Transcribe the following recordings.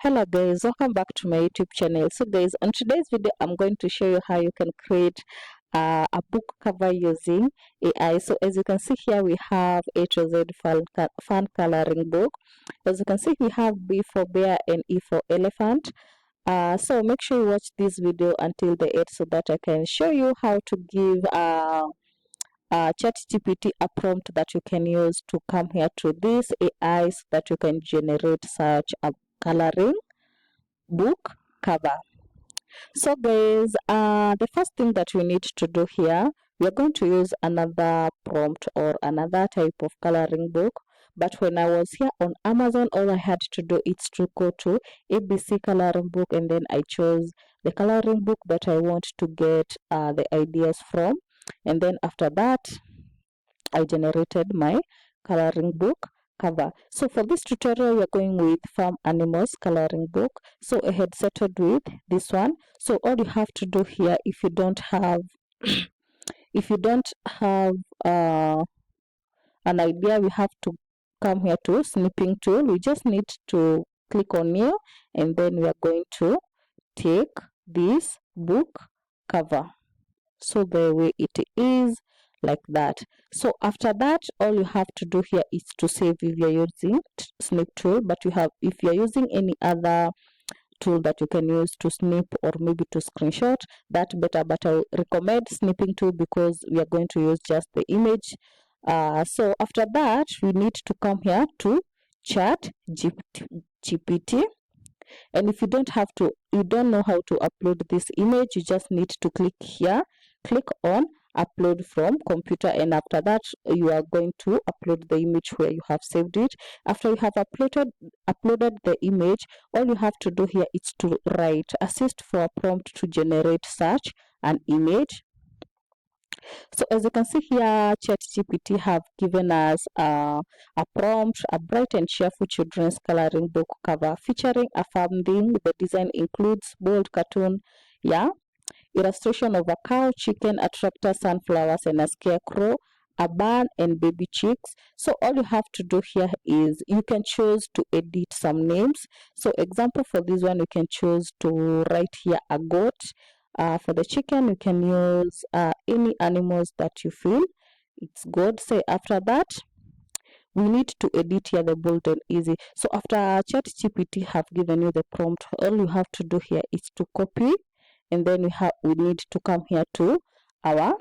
Hello guys, welcome back to my YouTube channel. So guys, on today's video I'm going to show you how you can create a book cover using AI. So as you can see here, we have A to Z fun coloring book. As you can see, we have B for bear and E for elephant. So make sure you watch this video until the end so that I can show you how to give ChatGPT a prompt that you can use to come here to this AI so that you can generate such a coloring book cover. So guys, the first thing that we need to do here, we are going to use another prompt or another type of coloring book. But when I was here on Amazon, all I had to do is to go to ABC coloring book, and then I chose the coloring book that I want to get the ideas from. And then after that, I generated my coloring book cover. So for this tutorial, we are going with Farm Animals coloring book. So I had settled with this one. So all you have to do here, if you don't have an idea, we have to come here to snipping tool. We just need to click on here, and then we are going to take this book cover. So the way it is like that. So after that, all you have to do here is to save if you're using snip tool. But if you're using any other tool that you can use to snip or maybe to screenshot, that better. But I recommend snipping tool because we are going to use just the image. So after that, we need to come here to chat GPT. And if you don't know how to upload this image, you just need to click here, click on upload from computer, and after that you are going to upload the image where you have saved it. After you have uploaded the image, all you have to do here is to write assist for a prompt to generate such an image. So as you can see here, ChatGPT have given us a prompt, a bright and cheerful children's coloring book cover featuring a founding. The design includes bold cartoon, illustration of a cow, chicken, a tractor, sunflowers, and a scarecrow, a barn, and baby chicks. So all you have to do here is you can choose to edit some names. So example for this one, you can choose to write here a goat. For the chicken, you can use any animals that you feel it's good. Say after that, we need to edit here the bold and easy. So after ChatGPT have given you the prompt, all you have to do here is to copy, and then we need to come here to our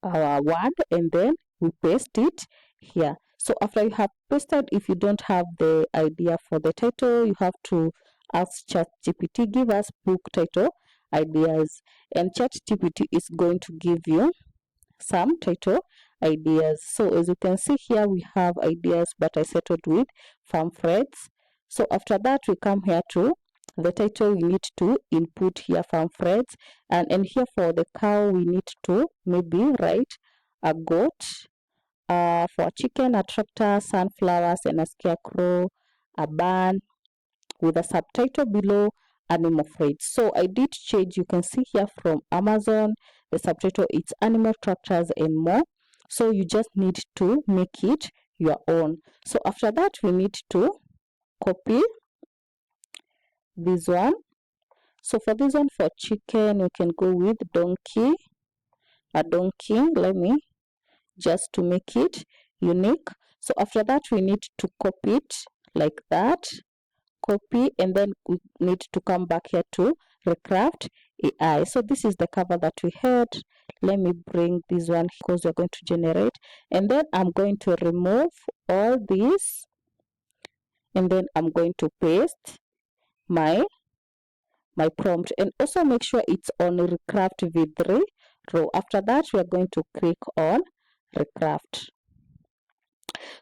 word, and then we paste it here. So after you have pasted, if you don't have the idea for the title, you have to ask ChatGPT, give us book title ideas, and ChatGPT is going to give you some title ideas. So as you can see here, we have ideas, but I settled with farm threads. So after that, we come here to the title. We need to input here farm threads, and here for the cow, we need to maybe write a goat. For chicken, a tractor, sunflowers, and a scarecrow, a barn, with a subtitle below, animal threads. So I did change, you can see here from Amazon, the subtitle it's animal tractors and more. So you just need to make it your own. So after that, we need to copy this one. So for this one, for chicken, you can go with donkey, a donkey. Let me just to make it unique. So after that, we need to copy it like that, copy, and then we need to come back here to recraft AI. So this is the cover that we had. Let me bring this one because we're going to generate, and then I'm going to remove all this, and then I'm going to paste my prompt, and also make sure it's on recraft v3 row. After that, we are going to click on recraft.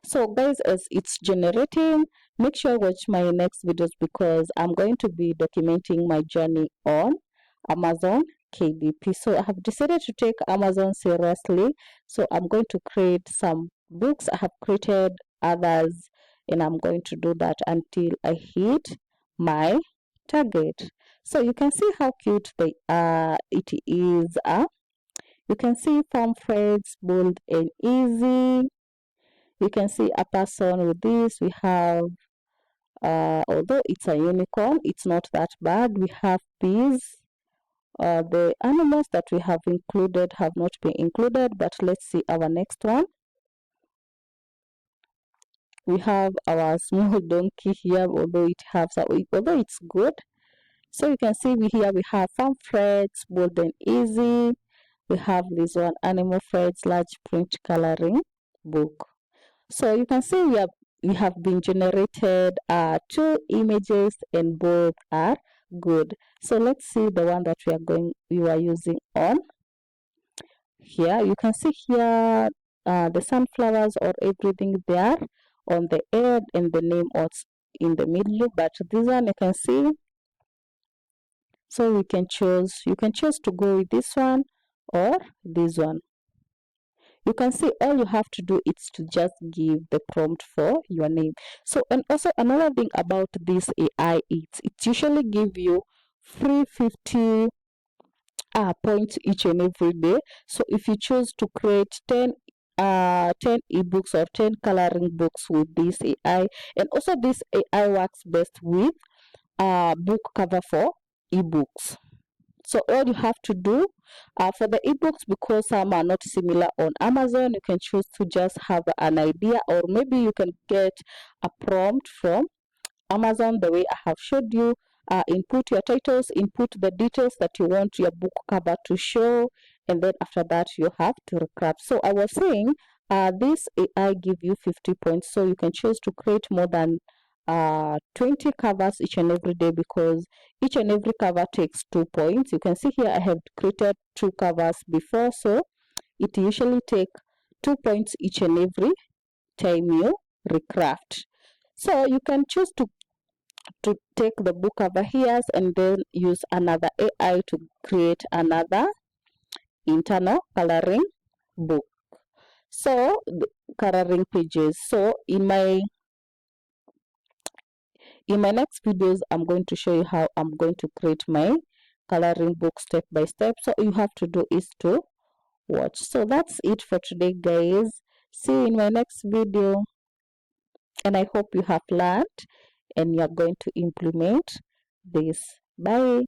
So guys, as it's generating, make sure you watch my next videos because I'm going to be documenting my journey on Amazon KDP. So I have decided to take Amazon seriously. So I'm going to create some books. I have created others, and I'm going to do that until I hit my target. So you can see how cute they are. It is you can see farm threads, bold and easy. You can see a person with this. We have although it's a unicorn, it's not that bad. We have these. The animals that we have included have not been included, but let's see our next one. We have our small donkey here, although although it's good. So you can see here we have farm threads, bold and easy. We have this one, animal threads, large print coloring book. So you can see we have been generated two images and both are good. So let's see the one that we are using on here. You can see here the sunflowers or everything there on the end and the name was in the middle, but this one you can see. So you can choose to go with this one or this one. You can see all you have to do is to just give the prompt for your name. So, and also another thing about this AI, it usually give you free 50 points each and every day. So if you choose to create 10 ebooks or 10 coloring books with this AI, and also this AI works best with book cover for ebooks. So all you have to do for the ebooks, because some are not similar on Amazon, you can choose to just have an idea, or maybe you can get a prompt from Amazon the way I have showed you. Input your titles, input the details that you want your book cover to show, and then after that you have to recraft. So I was saying this AI give you 50 points, so you can choose to create more than 20 covers each and every day, because each and every cover takes 2 points. You can see here I have created 2 covers before, so it usually take 2 points each and every time you recraft. So you can choose to take the book cover here and then use another AI to create another internal coloring book. So coloring pages. So in my next videos, I'm going to show you how I'm going to create my coloring book step by step. So all you have to do is to watch. So that's it for today, guys. See you in my next video, and I hope you have learned and you're going to implement this. Bye.